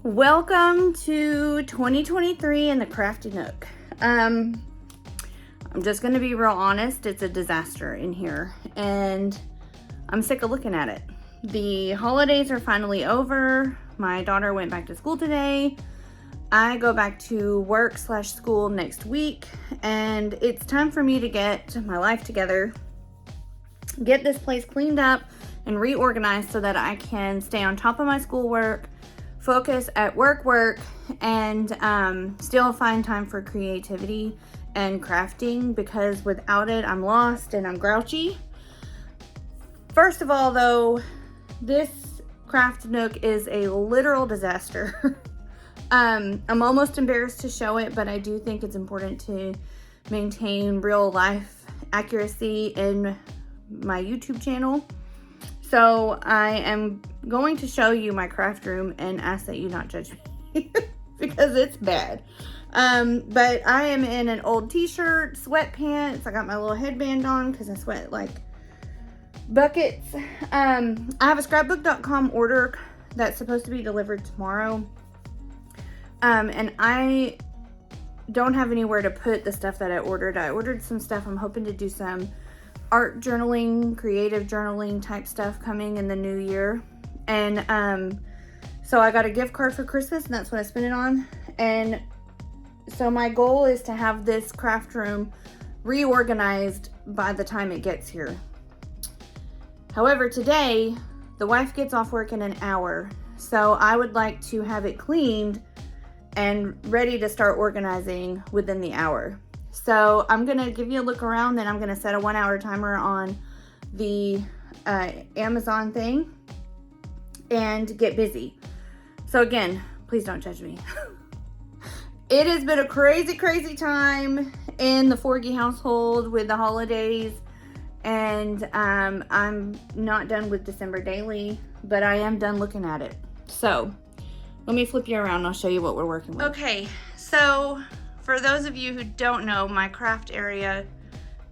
Welcome to 2023 in the Crafty Nook. I'm just going to be real honest, it's a disaster in here and I'm sick of looking at it. The holidays are finally over. My daughter went back to school today. I go back to work/school next week and it's time for me to get my life together, get this place cleaned up and reorganized so that I can stay on top of my schoolwork, focus at work, and still find time for creativity and crafting, because without it, I'm lost and I'm grouchy. First of all, though, this craft nook is a literal disaster. I'm almost embarrassed to show it, but I do think it's important to maintain real life accuracy in my YouTube channel. So I am going to show you my craft room and ask that you not judge me because it's bad. But I am in an old t-shirt, sweatpants. I got my little headband on because I sweat like buckets. I have a scrapbook.com order that's supposed to be delivered tomorrow. And I don't have anywhere to put the stuff that I ordered. I ordered some stuff. I'm hoping to do some art journaling, creative journaling type stuff coming in the new year. And so I got a gift card for Christmas and that's what I spent it on. And so my goal is to have this craft room reorganized by the time it gets here. However, today the wife gets off work in an hour, so I would like to have it cleaned and ready to start organizing within the hour. So I'm gonna give you a look around, then I'm gonna set a 1 hour timer on the Amazon thing and get busy. So again, please don't judge me. It has been a crazy time in the Forgy household with the holidays, and I'm not done with December daily, but I am done looking at it. So let me flip you around and I'll show you what we're working with. Okay, so for those of you who don't know, my craft area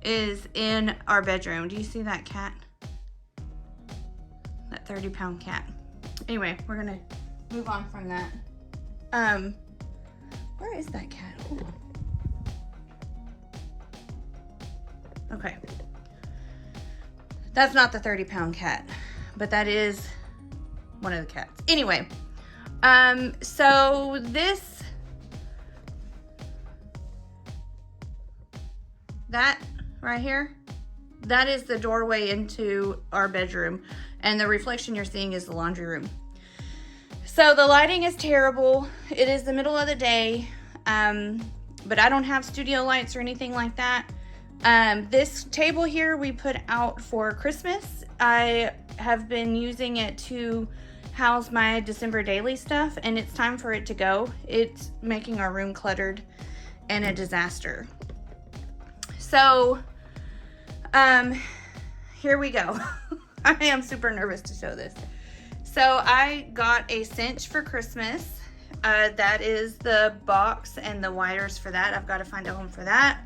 is in our bedroom. Do you see that cat? That 30-pound cat. Anyway, we're gonna move on from that. Where is that cat? Hold on. Okay. That's not the 30-pound cat, but that is one of the cats. Anyway, so that right here, that is the doorway into our bedroom, and the reflection you're seeing is the laundry room. So the lighting is terrible. It is the middle of the day, but I don't have studio lights or anything like that. This table here we put out for Christmas. I have been using it to house my December daily stuff, and it's time for it to go. It's making our room cluttered and a disaster. So, here we go. I am super nervous to show this. So I got a cinch for Christmas. That is the box and the wires for that. I've got to find a home for that.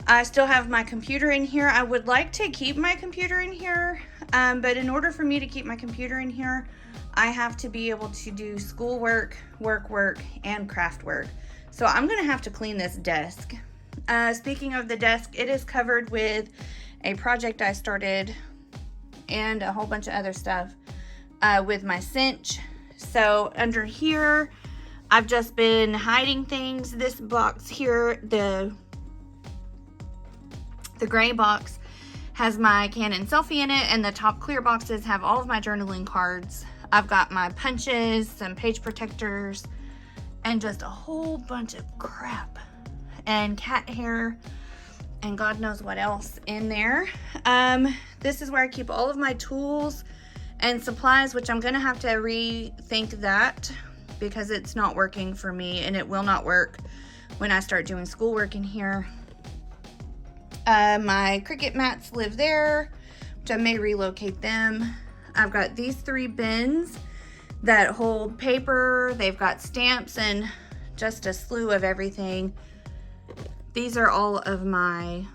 I still have my computer in here. I would like to keep my computer in here, but in order for me to keep my computer in here, I have to be able to do schoolwork, work, and craft work. So I'm gonna have to clean this desk. Speaking of the desk, it is covered with a project I started and a whole bunch of other stuff with my cinch. So under here, I've just been hiding things. This box here, the gray box, has my Canon selfie in it, and the top clear boxes have all of my journaling cards. I've got my punches, some page protectors, and just a whole bunch of crap and cat hair and God knows what else in there. This is where I keep all of my tools and supplies, which I'm gonna have to rethink that because it's not working for me, and it will not work when I start doing schoolwork in here. My Cricut mats live there, which I may relocate them. I've got these 3 bins that hold paper. They've got stamps and just a slew of everything. These are all of my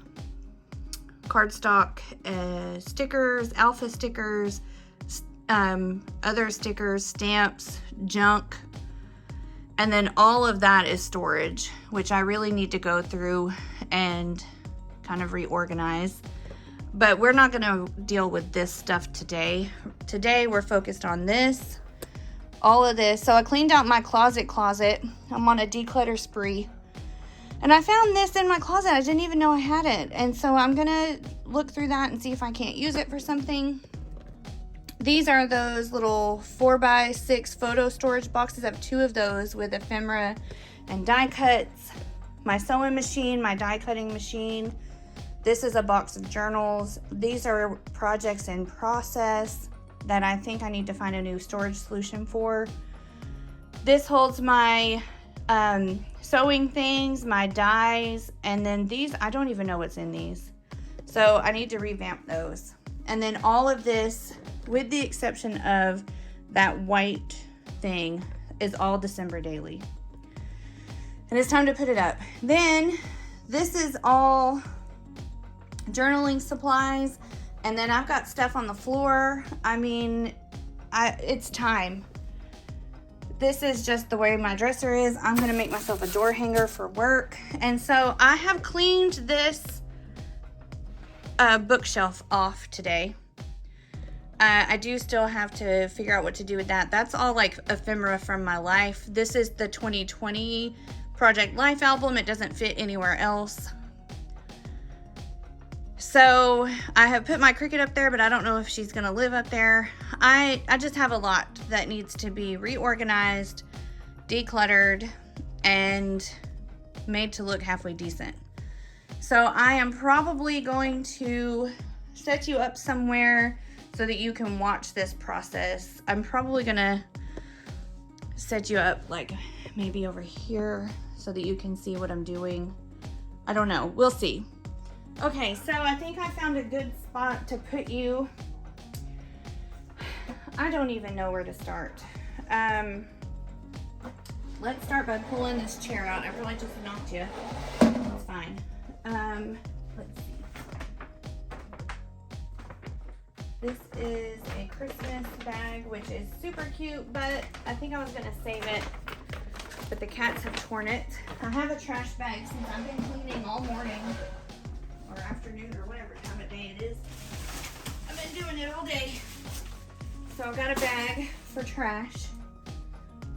cardstock stickers, alpha stickers, other stickers, stamps, junk, And then all of that is storage, which I really need to go through and kind of reorganize. But we're not gonna deal with this stuff today. Today we're focused on this, all of this. So I cleaned out my closet. I'm on a declutter spree. And I found this in my closet. I didn't even know I had it. And so I'm gonna look through that and see if I can't use it for something. These are those little 4x6 photo storage boxes. I have 2 of those with ephemera and die cuts. My sewing machine, my die cutting machine. This is a box of journals. These are projects in process that I think I need to find a new storage solution for. This holds my sewing things, my dies, and then these, I don't even know what's in these. So I need to revamp those. And then all of this, with the exception of that white thing, is all December daily. And it's time to put it up. Then this is all journaling supplies. And then I've got stuff on the floor. I mean, it's time. This is just the way my dresser is. I'm gonna make myself a door hanger for work. And so I have cleaned this bookshelf off today. I do still have to figure out what to do with that. That's all like ephemera from my life. This is the 2020 Project Life album. It doesn't fit anywhere else. So I have put my Cricut up there, but I don't know if she's gonna live up there. I just have a lot that needs to be reorganized, decluttered, and made to look halfway decent. So I am probably going to set you up somewhere so that you can watch this process. I'm probably gonna set you up like maybe over here so that you can see what I'm doing. I don't know, we'll see. Okay, so I think I found a good spot to put you. I don't even know where to start. Let's start by pulling this chair out. I really just knocked you. It's fine. Let's see. This is a Christmas bag, which is super cute, but I think I was gonna save it, but the cats have torn it. I have a trash bag since I've been cleaning all morning, or afternoon, or whatever time of day it is. I've been doing it all day. So I've got a bag for trash.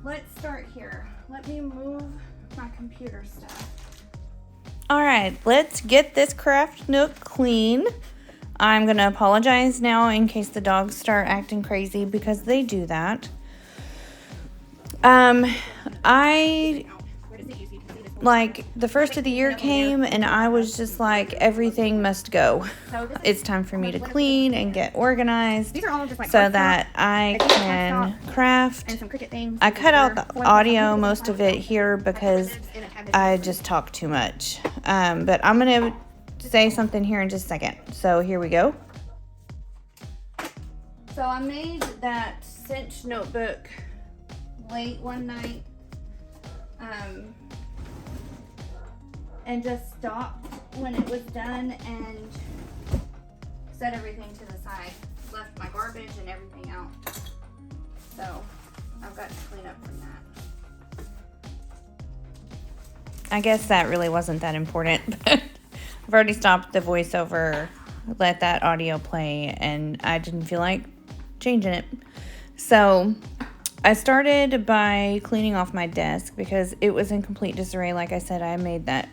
Let's start here. Let me move my computer stuff. All right, let's get this craft nook clean. I'm gonna apologize now in case the dogs start acting crazy, because they do that. Like, the first of the year came and I was just like, everything must go. It's time for me to clean and get organized so that I can craft. I cut out the audio, most of it here, because I just talk too much. But I'm going to say something here in just a second. So here we go. So I made that cinch notebook late one night. And just stopped when it was done and set everything to the side. Left my garbage and everything out. So I've got to clean up from that. I guess that really wasn't that important, but I've already stopped the voiceover, let that audio play, and I didn't feel like changing it. So I started by cleaning off my desk because it was in complete disarray. Like I said, I made that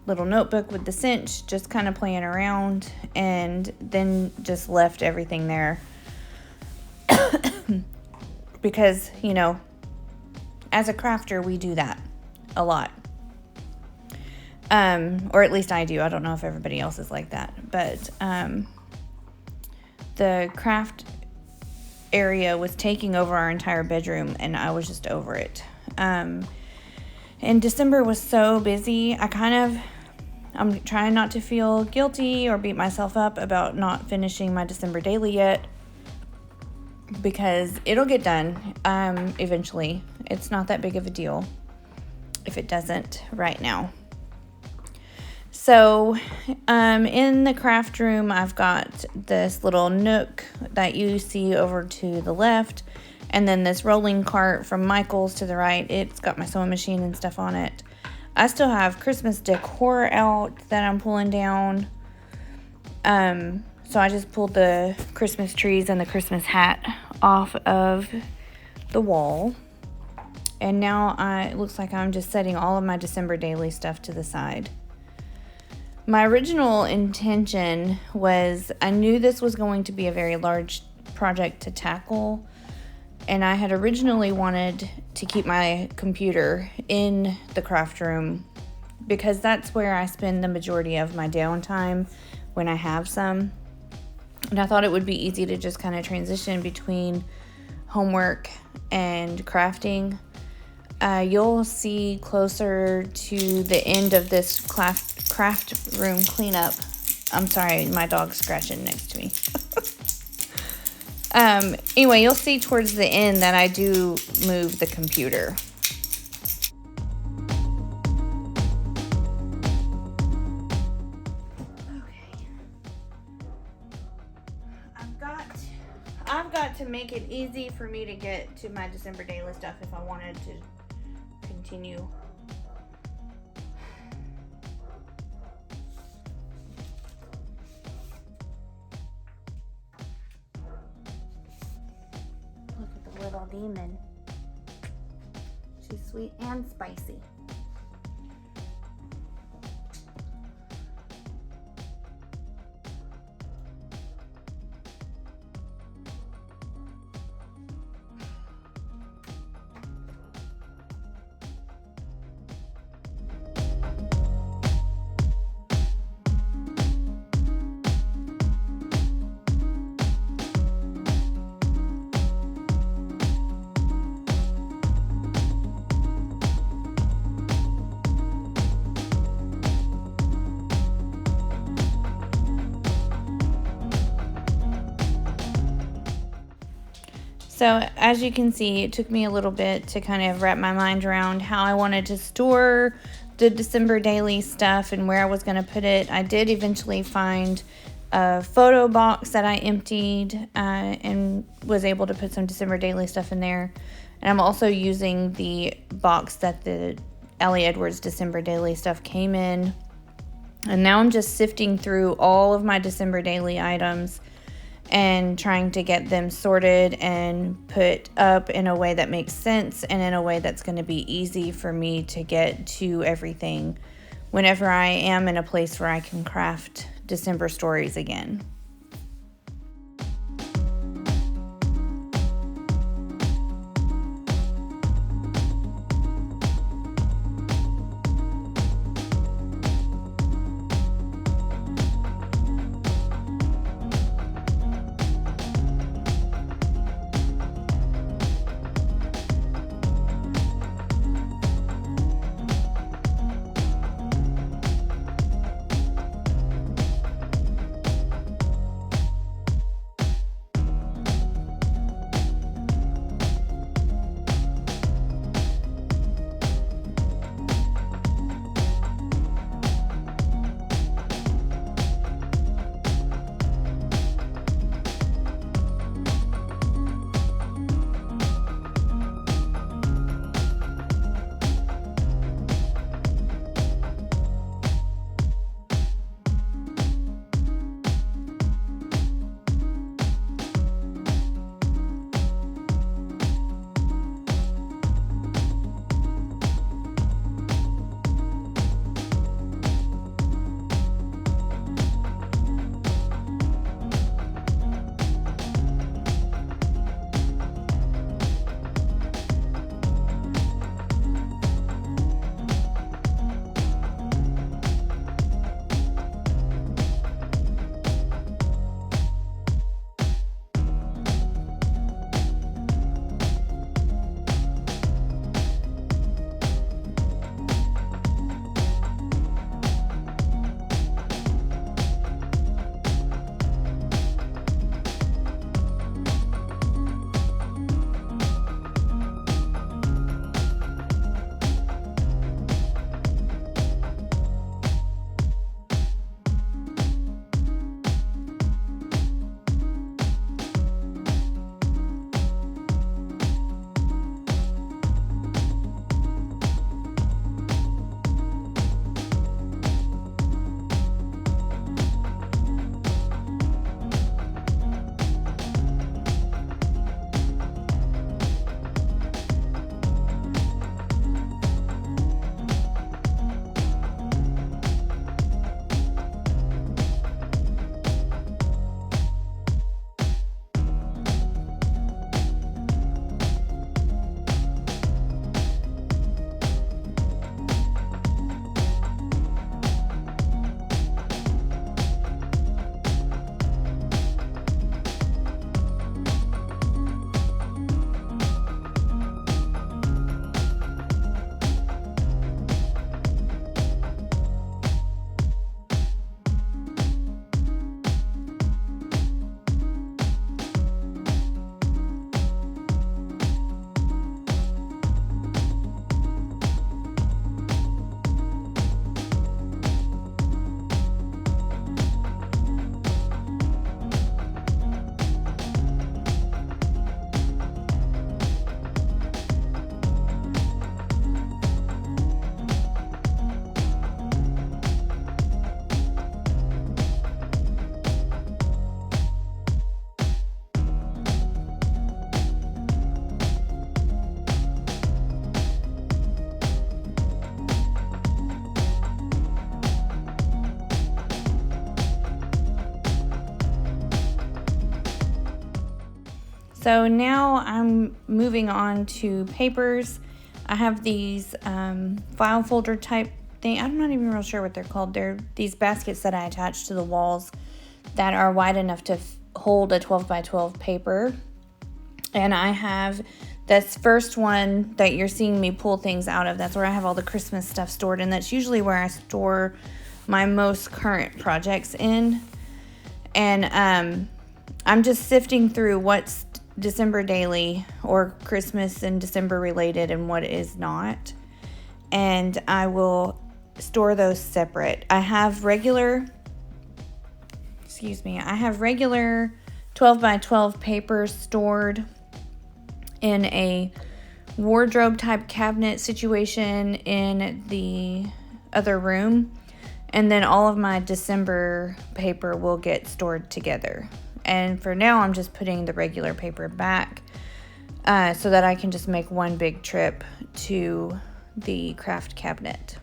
little notebook with the cinch, just kind of playing around, and then just left everything there. Because, you know, as a crafter, we do that a lot. Or at least I do. I don't know if everybody else is like that. But the craft area was taking over our entire bedroom, and I was just over it. And December was so busy. I'm trying not to feel guilty or beat myself up about not finishing my December daily yet, because it'll get done eventually. It's not that big of a deal if it doesn't right now. So in the craft room, I've got this little nook that you see over to the left, And then this rolling cart from Michael's to the right, it's got my sewing machine and stuff on it. I still have Christmas decor out that I'm pulling down. So I just pulled the Christmas trees and the Christmas hat off of the wall. And now it looks like I'm just setting all of my December daily stuff to the side. My original intention was, I knew this was going to be a very large project to tackle. And I had originally wanted to keep my computer in the craft room because that's where I spend the majority of my downtime when I have some. And I thought it would be easy to just kind of transition between homework and crafting. You'll see closer to the end of this craft room cleanup. I'm sorry, my dog's scratching next to me. Anyway, you'll see towards the end that I do move the computer. Okay. I've got to make it easy for me to get to my December daily stuff if I wanted to continue. Little demon. She's sweet and spicy. So as you can see, it took me a little bit to kind of wrap my mind around how I wanted to store the December daily stuff and where I was going to put it. I did eventually find a photo box that I emptied and was able to put some December daily stuff in there. And I'm also using the box that the Ellie Edwards December daily stuff came in. And now I'm just sifting through all of my December daily items and trying to get them sorted and put up in a way that makes sense and in a way that's going to be easy for me to get to everything whenever I am in a place where I can craft December stories again. So now I'm moving on to papers. I have these file folder type thing. I'm not even real sure what they're called. They're these baskets that I attach to the walls that are wide enough to hold a 12 by 12 paper. And I have this first one that you're seeing me pull things out of. That's where I have all the Christmas stuff stored, and that's usually where I store my most current projects in. And I'm just sifting through what's December daily or Christmas and December related and what is not. And I will store those separate. I have regular 12 by 12 papers stored in a wardrobe type cabinet situation in the other room. And then all of my December paper will get stored together. And for now, I'm just putting the regular paper back so that I can just make one big trip to the craft cabinet.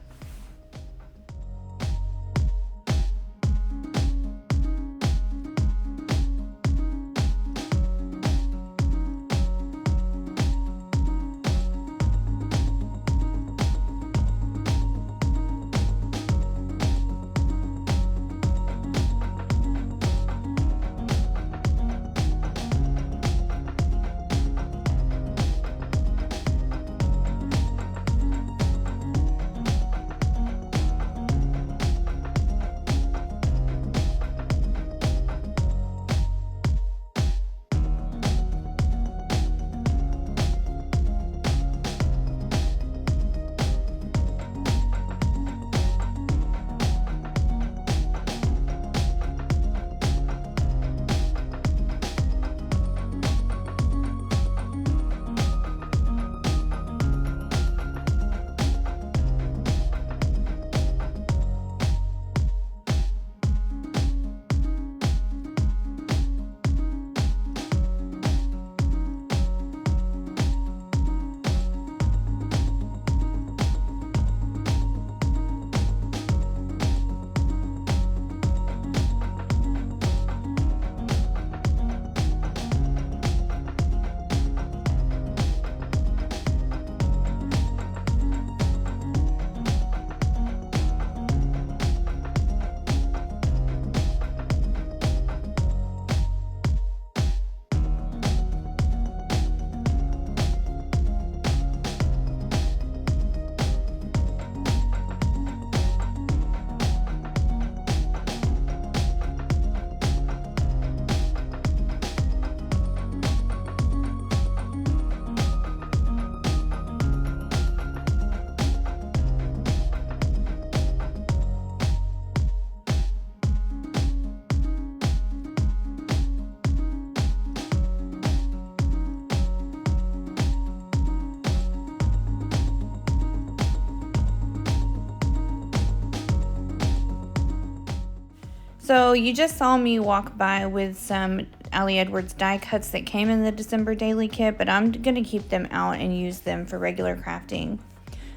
So you just saw me walk by with some Ali Edwards die cuts that came in the December daily kit, but I'm going to keep them out and use them for regular crafting.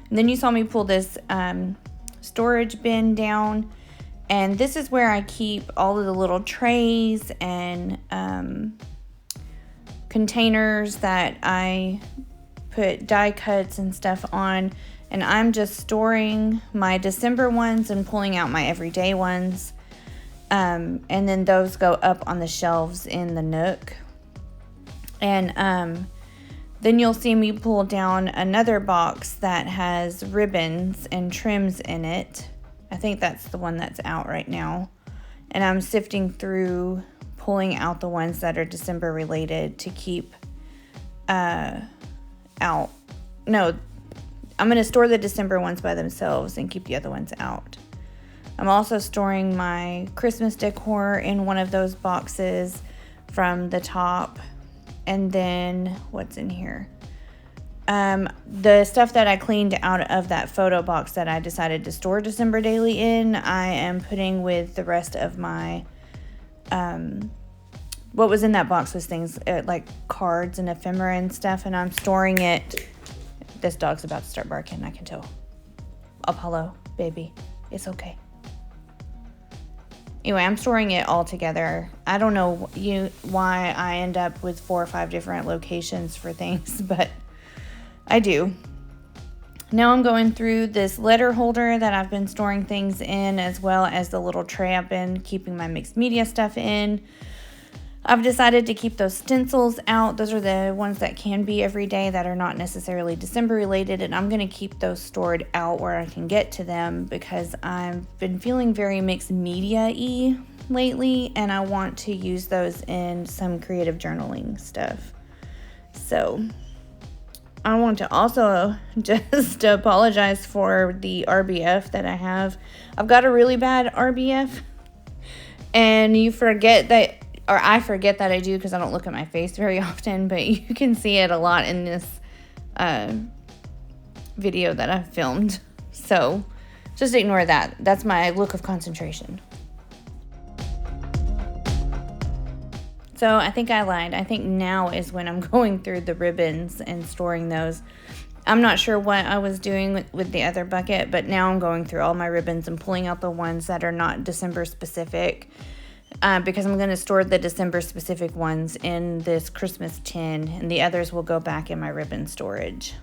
And then you saw me pull this storage bin down, and this is where I keep all of the little trays and containers that I put die cuts and stuff on. And I'm just storing my December ones and pulling out my everyday ones. And then those go up on the shelves in the Nook. And then you'll see me pull down another box that has ribbons and trims in it. I think that's the one that's out right now. And I'm sifting through, pulling out the ones that are December related to keep out. No, I'm going to store the December ones by themselves and keep the other ones out. I'm also storing my Christmas decor in one of those boxes from the top. And then what's in here? The stuff that I cleaned out of that photo box that I decided to store December daily in, I am putting with the rest of my, what was in that box was things like cards and ephemera and stuff, and I'm storing it. This dog's about to start barking, I can tell. Apollo, baby, it's okay. Anyway, I'm storing it all together. I don't know why I end up with 4 or 5 different locations for things, but I do. Now I'm going through this letter holder that I've been storing things in, as well as the little tray I've been keeping my mixed media stuff in. I've decided to keep those stencils out. Those are the ones that can be every day that are not necessarily December related, and I'm going to keep those stored out where I can get to them because I've been feeling very mixed media-y lately, and I want to use those in some creative journaling stuff. So I want to also just apologize for the RBF that I have. I've got a really bad RBF, and you forget that, or I forget that I do because I don't look at my face very often, but you can see it a lot in this video that I've filmed. So just ignore that. That's my look of concentration. So I think I lied. I think now is when I'm going through the ribbons and storing those. I'm not sure what I was doing with the other bucket, but now I'm going through all my ribbons and pulling out the ones that are not December specific because I'm going to store the December specific ones in this Christmas tin, and the others will go back in my ribbon storage.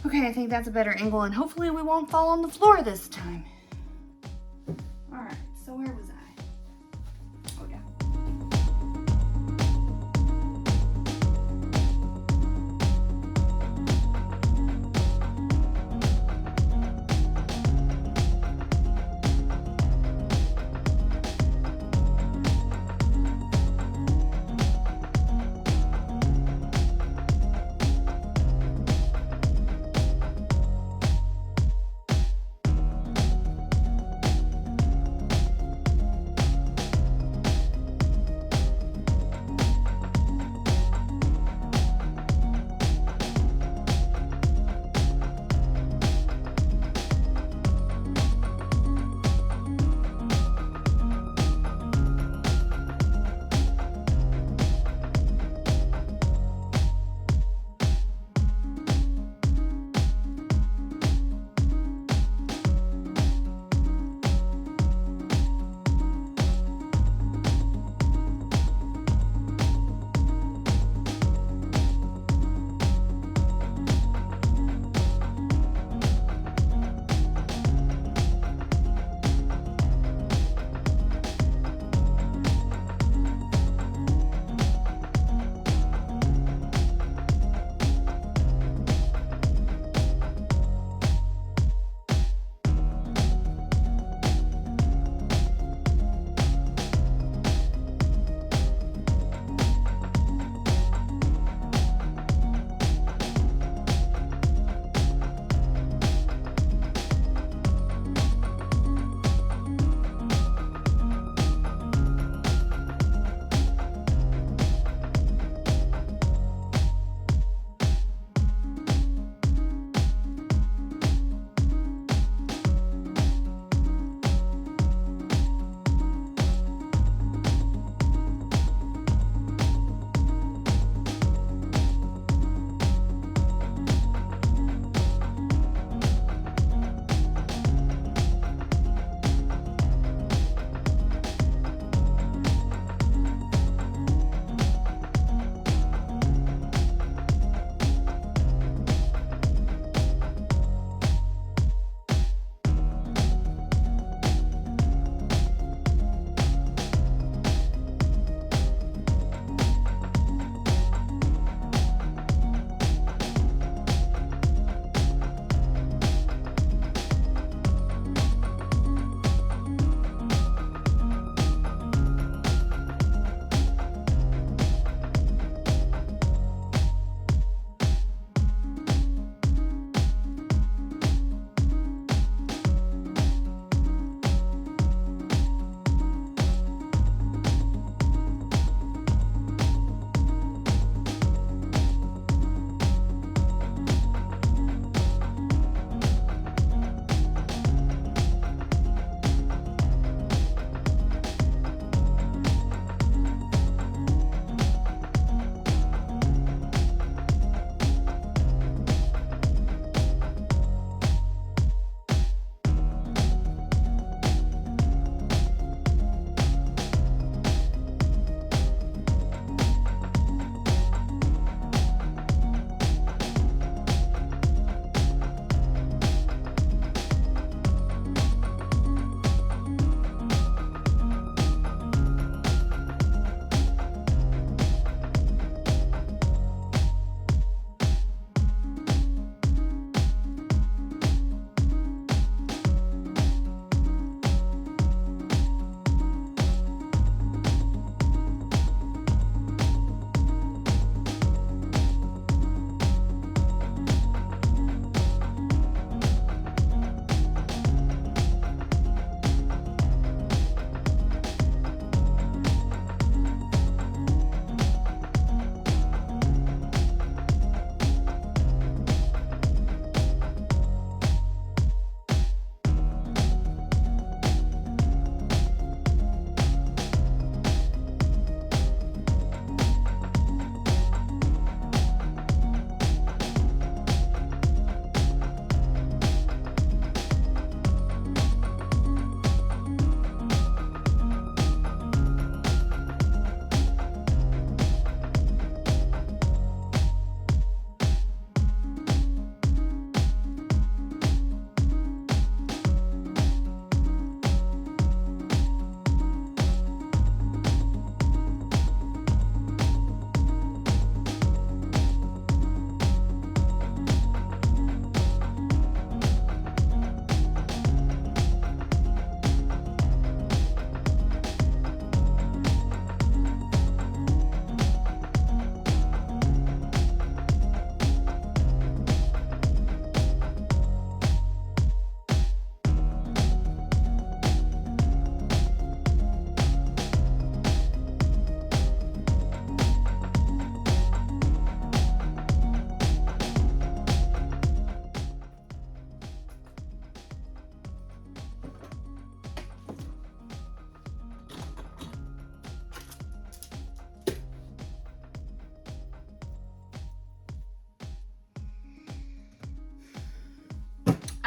Okay, I think that's a better angle, and hopefully we won't fall on the floor this time. All right, so where was I? Oh, yeah.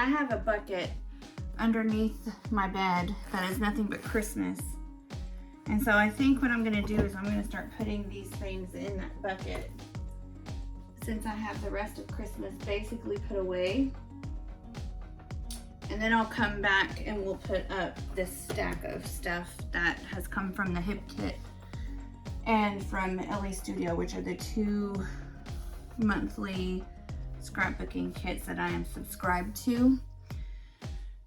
I have a bucket underneath my bed that is nothing but Christmas. And so I think what I'm gonna do is I'm gonna start putting these things in that bucket since I have the rest of Christmas basically put away. And then I'll come back and we'll put up this stack of stuff that has come from the hip kit and from LA Studio, which are the 2 monthly scrapbooking kits that I am subscribed to.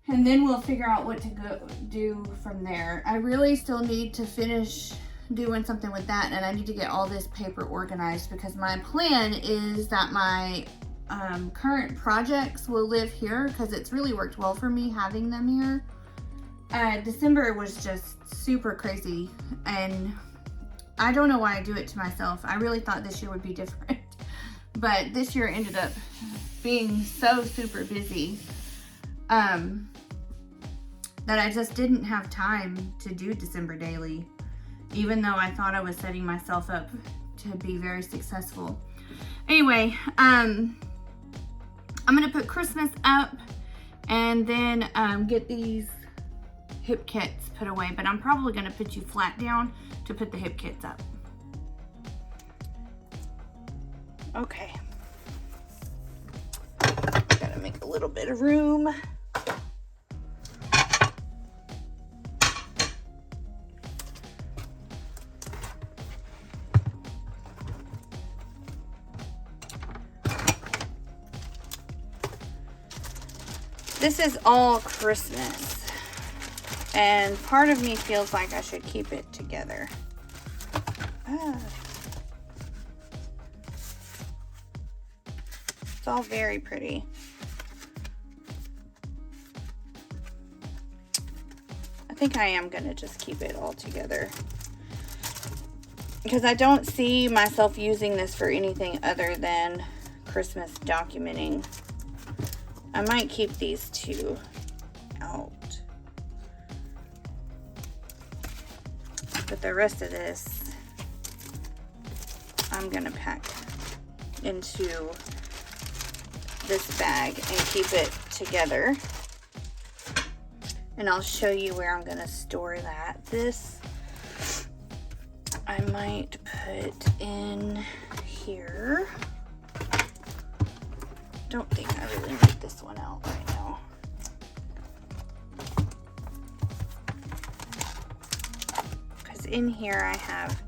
And then we'll figure out what to go do from there. I really still need to finish doing something with that, and I need to get all this paper organized because my plan is that my current projects will live here because it's really worked well for me having them here. December was just super crazy, and I don't know why I do it to myself. I really thought this year would be different, but this year ended up being so super busy that I just didn't have time to do December daily, even though I thought I was setting myself up to be very successful. Anyway, I'm gonna put Christmas up and then get these hip kits put away, but I'm probably gonna put you flat down to put the hip kits up. Okay. Gotta make a little bit of room. This is all Christmas, and part of me feels like I should keep it together. It's all very pretty. I think I am gonna just keep it all together because I don't see myself using this for anything other than Christmas documenting. I might keep these 2 out, but the rest of this I'm gonna pack into this bag and keep it together, and I'll show you where I'm gonna store that. This I might put in here. Don't think I really need this one out right now. Because in here I have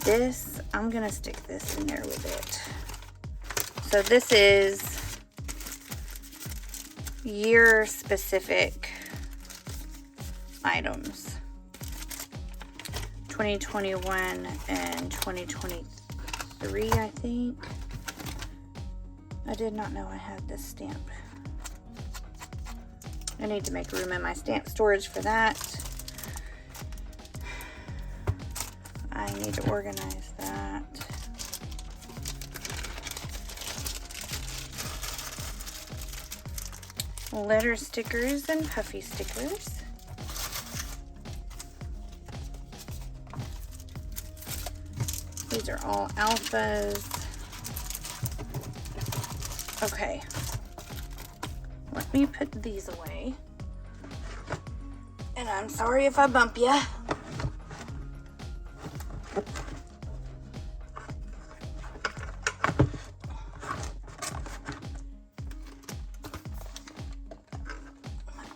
this. I'm gonna stick this in there with it. So this is year specific items. 2021 and 2023, I think. I did not know I had this stamp. I need to make room in my stamp storage for that. I need to organize that. Letter stickers and puffy stickers. These are all alphas. Okay, let me put these away. And I'm sorry if I bump you. I'll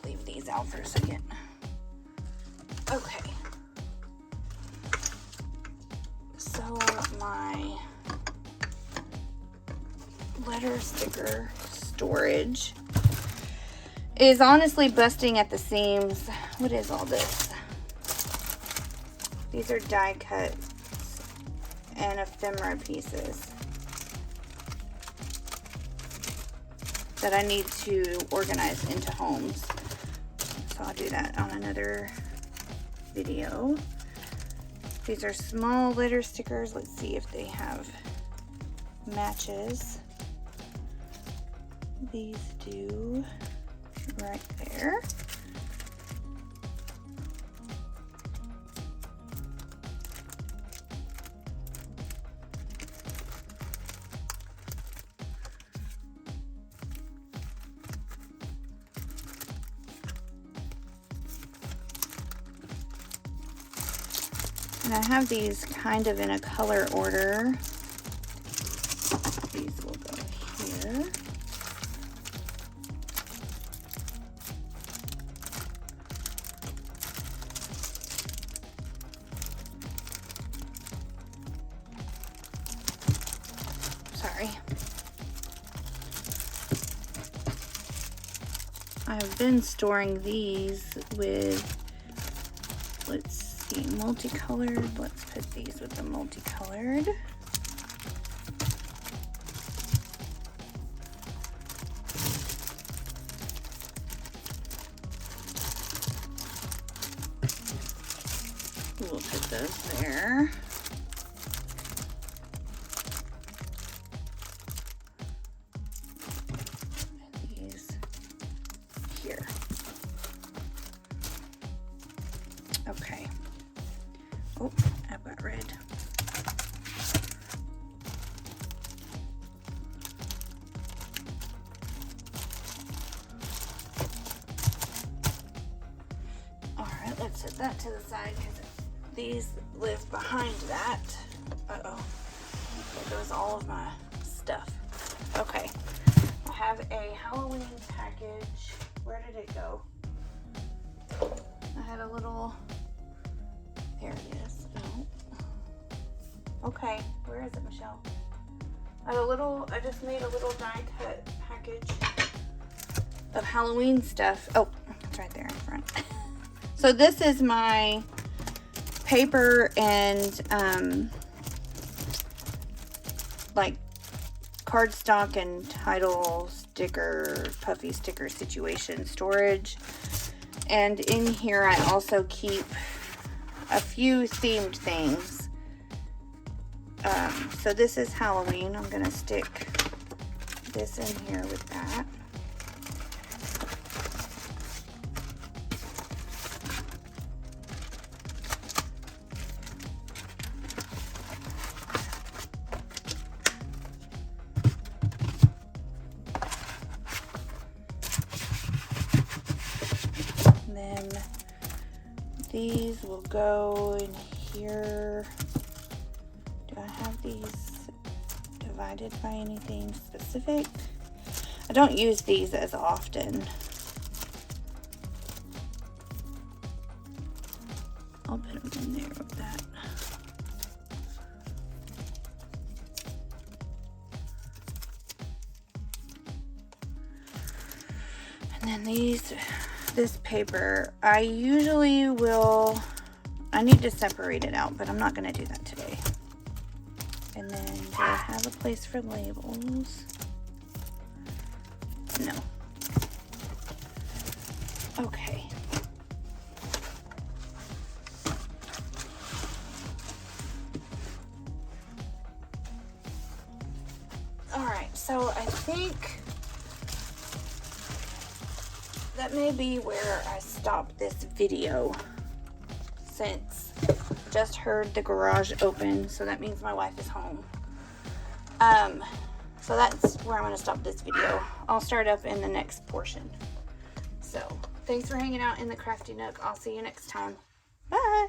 leave these out for a second. Okay. So my letter sticker storage is honestly busting at the seams. What is all this? These are die cuts and ephemera pieces that I need to organize into homes. So I'll do that on another video. These are small letter stickers. Let's see if they have matches. These do right there. And I have these kind of in a color order. These will go here. Sorry. I've been storing these with, let's see, multicolored. Let's put these with the multicolored. We'll put those there. And these here. Okay. Oh, I've got red. All right, let's set that to the side because these live behind that. Uh-oh. There goes all of my stuff. Okay. I have a Halloween package. Where did it go? I had a little... There it is. Oh. Okay. Where is it, Michelle? I just made a little die cut package of Halloween stuff. Oh, it's right there in front. So this is my paper and like cardstock and title sticker, puffy sticker situation storage. And in here I also keep a few themed things. So this is Halloween. I'm gonna stick this in here with that. Then these will go in here. Do I have these divided by anything specific? I don't use these as often. I'll put them in there with that. And then this paper, I usually will, I need to separate it out, but I'm not going to do that today. And then do I have a place for labels? No. Okay. All right, so I think that may be where I stop this video, since I just heard the garage open, so that means my wife is home. So that's where I'm going to stop this video. I'll start up in the next portion. So thanks for hanging out in the Crafty Nook. I'll see you next time. Bye.